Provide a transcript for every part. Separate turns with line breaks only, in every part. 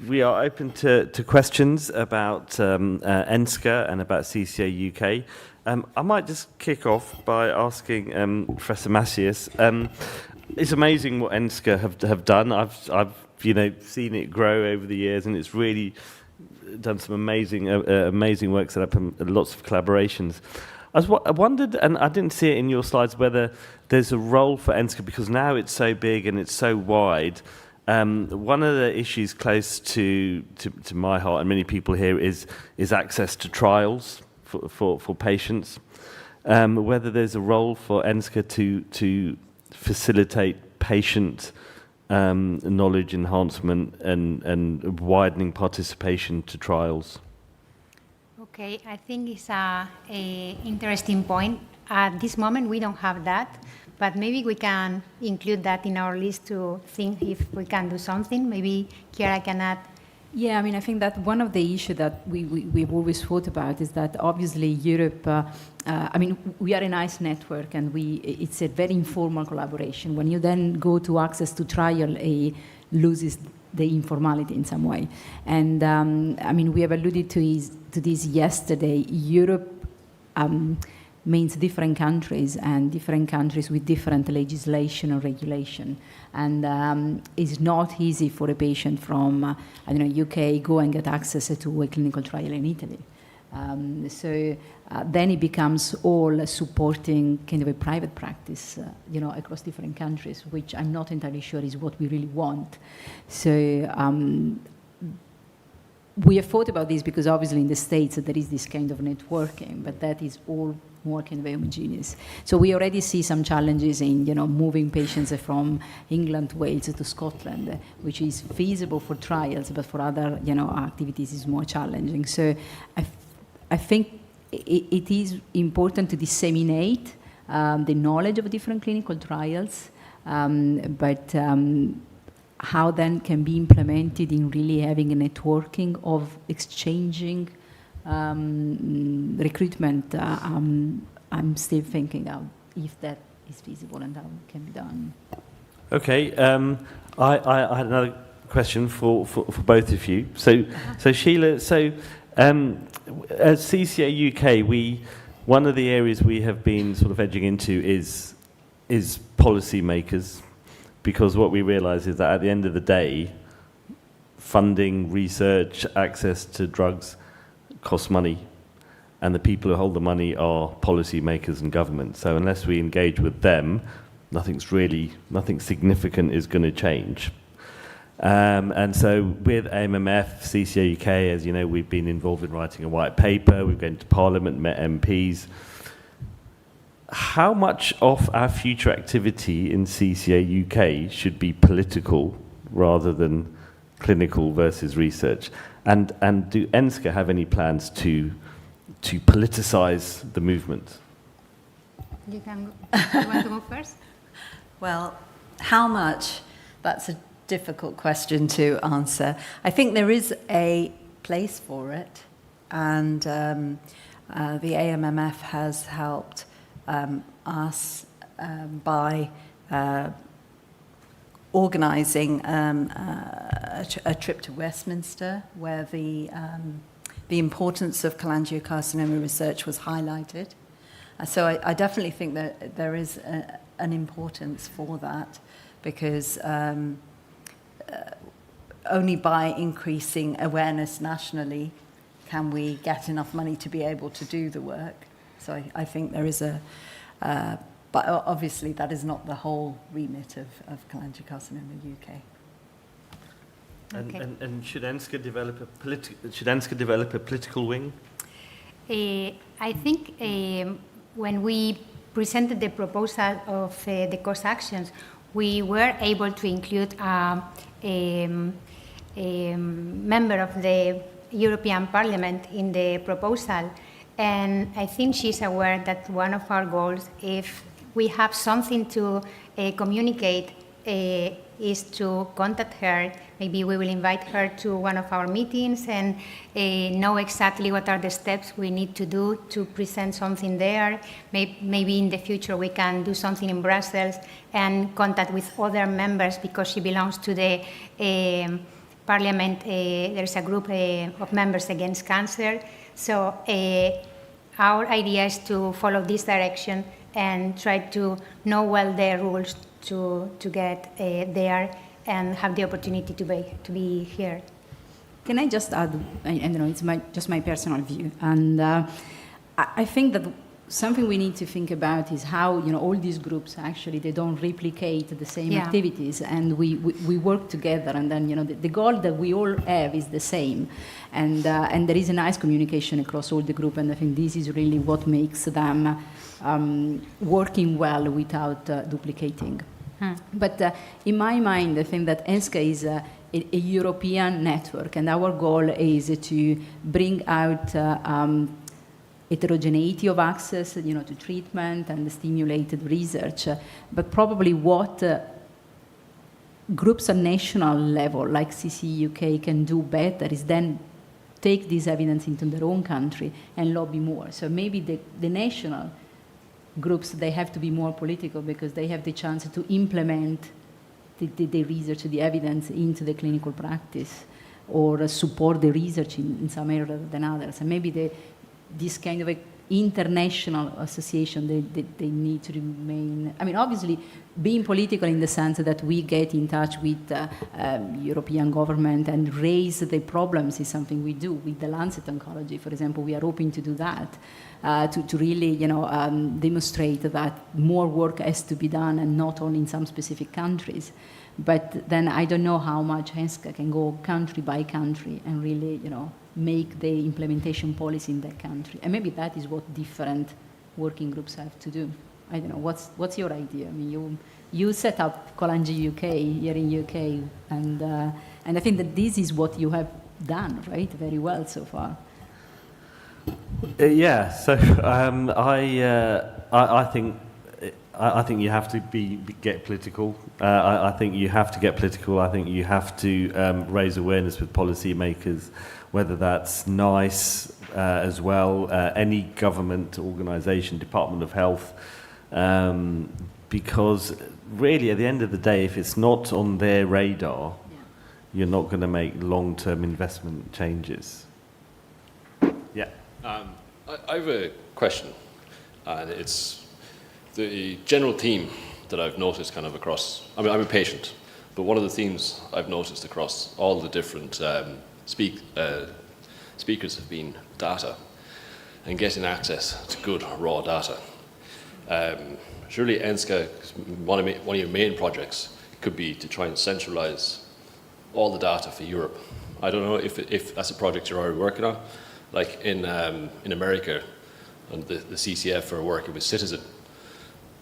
we are open to questions about ENSCA and about CCA UK. I might just kick off by asking Professor Macias. It's amazing what ENSCA have done. I've seen it grow over the years, and it's really done some amazing work, set up lots of collaborations. I wondered, and I didn't see it in your slides, whether there's a role for ENSCA, because now it's so big and it's so wide. One of the issues close to my heart and many people here is access to trials for patients. Whether there's a role for ENSCA to facilitate patient knowledge enhancement and widening participation to trials.
Okay, I think it's a interesting point. At this moment, we don't have that, but maybe we can include that in our list to think if we can do something. Maybe Chiara can add.
Yeah, I mean, I think that one of the issues that we've always thought about is that obviously Europe, I mean, we are a nice network and it's a very informal collaboration. When you then go to access to trial, it loses the informality in some way. And I mean, we have alluded to this yesterday. Europe means different countries and different countries with different legislation or regulation. And it's not easy for a patient from, I don't know, UK go and get access to a clinical trial in Italy. So then it becomes all supporting kind of a private practice, across different countries, which I'm not entirely sure is what we really want. So we have thought about this because obviously in the States there is this kind of networking, but that is all more kind of homogeneous. So we already see some challenges in, moving patients from England, Wales to Scotland, which is feasible for trials, but for other, activities is more challenging. So I think it is important to disseminate the knowledge of different clinical trials, but how then can be implemented in really having a networking of exchanging recruitment, I'm still thinking of if that is feasible and how it can be done.
Okay, I had another question for both of you. So Sheila, at CCA UK, one of the areas we have been sort of edging into is policy makers, because what we realise is that at the end of the day, funding, research, access to drugs costs money, and the people who hold the money are policy makers and government. So unless we engage with them, nothing significant is going to change. And so with AMMF, CCA UK, as you know, we've been involved in writing a white paper, we've gone to Parliament, met MPs. How much of our future activity in CCA UK should be political rather than clinical versus research? And do ENSCA have any plans to politicize the movement?
You want to go first?
Well, how much? That's a difficult question to answer. I think there is a place for it, and the AMMF has helped us by organising a trip to Westminster, where the importance of cholangiocarcinoma research was highlighted. So I definitely think that there is an importance for that, because only by increasing awareness nationally can we get enough money to be able to do the work. So I think there is but obviously that is not the whole remit of cholangiocarcinoma UK.
Okay.
And should ENSCA develop a political wing?
I think when we presented the proposal of the cost actions, we were able to include a member of the European Parliament in the proposal, and I think she's aware that one of our goals, if we have something to communicate, is to contact her. Maybe we will invite her to one of our meetings and know exactly what are the steps we need to do to present something there. Maybe in the future we can do something in Brussels and contact with other members, because she belongs to the Parliament, there's a group of members against cancer. So our idea is to follow this direction and try to know well the rules to get there and have the opportunity to be here.
Can I just add, I don't know, it's just my personal view, and I think that something we need to think about is how, all these groups actually, they don't replicate the same activities, and we work together, and then, the goal that we all have is the same, and there is a nice communication across all the group, and I think this is really what makes them working well without duplicating. But in my mind, I think that ENSCA is a European network, and our goal is to bring out heterogeneity of access, to treatment and stimulated research. But probably what groups at national level, like CC UK, can do better is then take this evidence into their own country and lobby more. So maybe the national groups, they have to be more political because they have the chance to implement the research, the evidence into the clinical practice, or support the research in some area rather than others. And maybe this kind of international association, they need to remain. I mean, obviously, being political in the sense that we get in touch with European government and raise the problems is something we do. With the Lancet Oncology, for example, we are hoping to do that, to really, demonstrate that more work has to be done, and not only in some specific countries. But then I don't know how much ENSCA can go country by country and really, make the implementation policy in that country. And maybe that is what different working groups have to do. I don't know, what's your idea? I mean, you set up Cholangi UK here in UK, and I think that this is what you have done, right, very well so far.
Yeah, so I think you have to get political. I think you have to get political. I think you have to raise awareness with policymakers, whether that's NICE as well, any government organisation, Department of Health, because really at the end of the day, if it's not on their radar, you're not going to make long-term investment changes. Yeah.
I have a question, and it's the general theme that I've noticed kind of across, I'm a patient, but one of the themes I've noticed across all the different speakers have been data and getting access to good raw data. Surely ENSCA, one of your main projects could be to try and centralize all the data for Europe. I don't know if that's a project you're already working on. Like in America, and the CCF are working with Citizen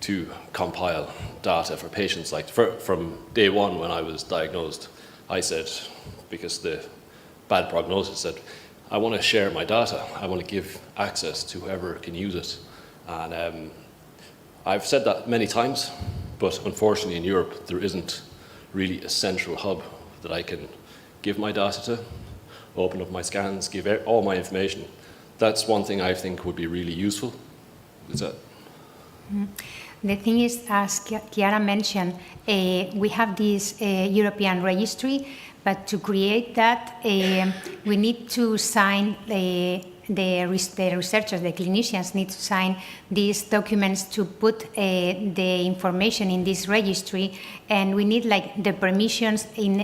to compile data for patients. Like from day one when I was diagnosed, I said, because the bad prognosis, said, I want to share my data. I want to give access to whoever can use it. And I've said that many times, but unfortunately in Europe, there isn't really a central hub that I can give my data to, open up my scans, give all my information. That's one thing I think would be really useful. Is that?
The thing is, as Chiara mentioned, we have this European registry, but to create that, we need to sign the researchers, the clinicians need to sign these documents to put the information in this registry, and we need like the permissions in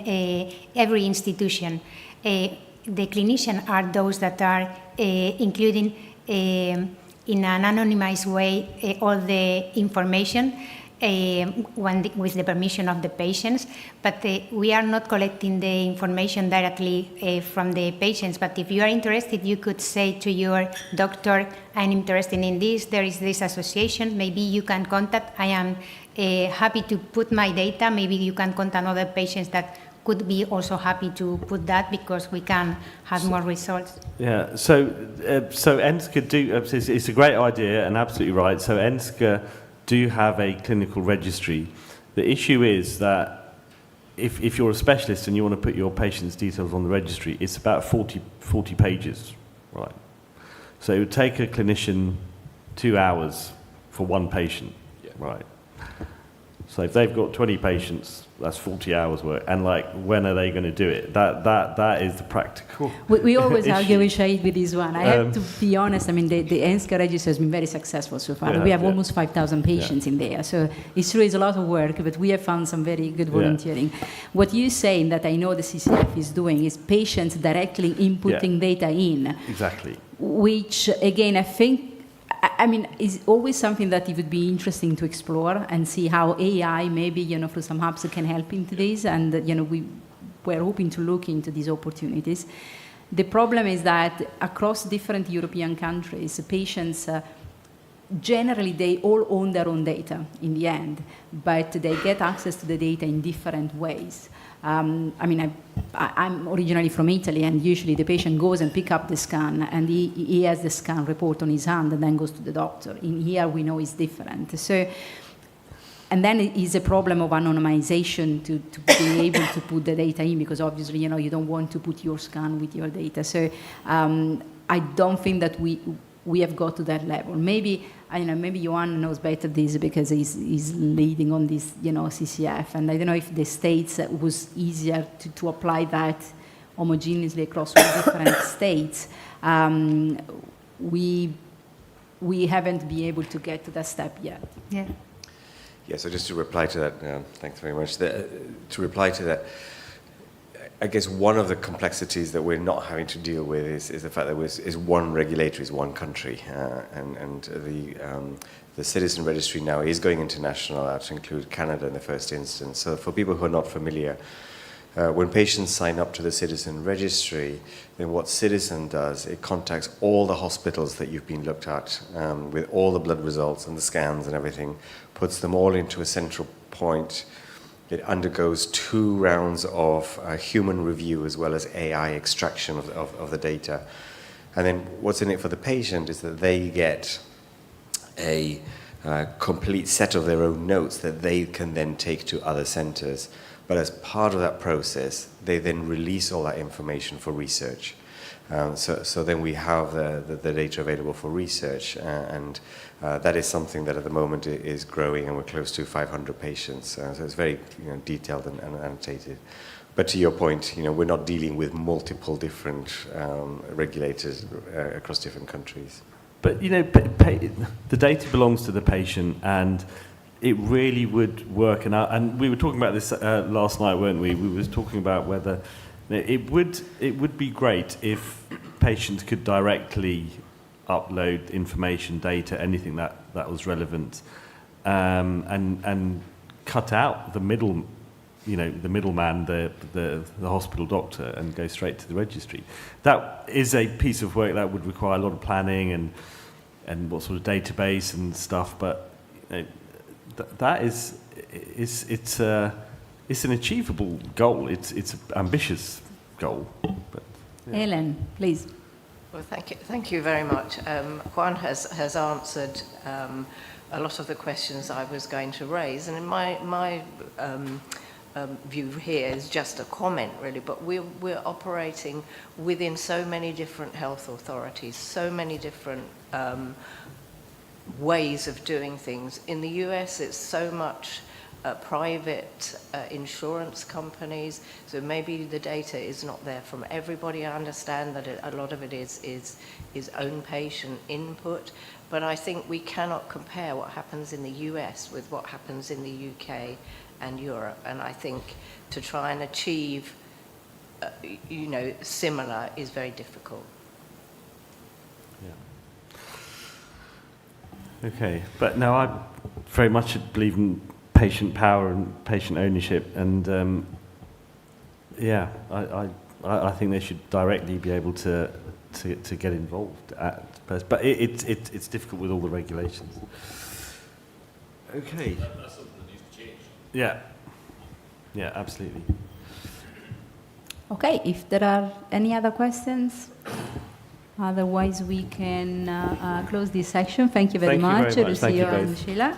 every institution. The clinicians are those that are including in an anonymized way all the information with the permission of the patients, but we are not collecting the information directly from the patients. But if you are interested, you could say to your doctor, I'm interested in this, there is this association, maybe you can contact, I am happy to put my data, maybe you can contact other patients that could be also happy to put that, because we can have more results.
Yeah, so ENSCA do, it's a great idea and absolutely right. So ENSCA do have a clinical registry. The issue is that if you're a specialist and you want to put your patient's details on the registry, it's about 40 pages, right? So it would take a clinician 2 hours for one patient, right? So if they've got 20 patients, that's 40 hours work. And like, when are they going to do it? That is the practical.
We always
issue.
argue with Shahid with this one. I have to be honest. I mean, the ENSCA register has been very successful so far.
Yeah,
We have
yeah.
almost 5,000 patients in there. So it's true, it's a lot of work, but we have found some very good volunteering. What you're saying that I know the CCF is doing is patients directly inputting data in.
Exactly.
Which, again, I think, I mean, is always something that it would be interesting to explore and see how AI, maybe, through some hubs can help into this. And, we're hoping to look into these opportunities. The problem is that across different European countries, patients, generally, they all own their own data in the end, but they get access to the data in different ways. I'm originally from Italy, and usually the patient goes and picks up the scan, and he has the scan report on his hand and then goes to the doctor. In here, we know it's different. So, and then it is a problem of anonymization to be able to put the data in, because obviously, you don't want to put your scan with your data. So I don't think that we have got to that level. Maybe, maybe Johan knows better this because he's leading on this, CCF. And I don't know if the States was easier to apply that homogeneously across all different states. We haven't been able to get to that step yet.
Yeah.
Yeah, so just to reply to that, thanks very much. To reply to that, I guess one of the complexities that we're not having to deal with is the fact that is one regulator, is one country, and the citizen registry now is going international, to include Canada in the first instance. So for people who are not familiar, when patients sign up to the citizen registry, then what Citizen does, it contacts all the hospitals that you've been looked at with all the blood results and the scans and everything, puts them all into a central point. It undergoes 2 rounds of human review as well as AI extraction of the data. And then what's in it for the patient is that they get a complete set of their own notes that they can then take to other centers. But as part of that process, they then release all that information for research. So then we have the data available for research, and that is something that at the moment is growing, and we're close to 500 patients. So it's very detailed and annotated. But to your point, we're not dealing with multiple different regulators across different countries.
But the data belongs to the patient, and it really would work. And we were talking about this last night, weren't we? We were talking about whether it would be great if patients could directly upload information, data, anything that was relevant, and cut out the middle, the middleman, the hospital doctor, and go straight to the registry. That is a piece of work that would require a lot of planning and what sort of database and stuff. But that is it's an achievable goal. It's an ambitious goal. But, yeah.
Ellen, please.
Well, thank you very much. Juan has answered a lot of the questions I was going to raise, and in my view here is just a comment, really. But we're operating within so many different health authorities, so many different ways of doing things. In the US, it's so much private insurance companies, so maybe the data is not there from everybody. I understand that a lot of it is own patient input, but I think we cannot compare what happens in the US with what happens in the UK and Europe, and I think to try and achieve similar is very difficult.
Yeah. Okay, but no, I very much believe in patient power and patient ownership, and I think they should directly be able to get involved at first. But it's difficult with all the regulations. Okay.
That's something that needs to change.
Yeah, absolutely.
Okay, if there are any other questions, otherwise we can close this section. Thank you very much.
Thank you very much. Thank you
Lucia and
both.
Sheila.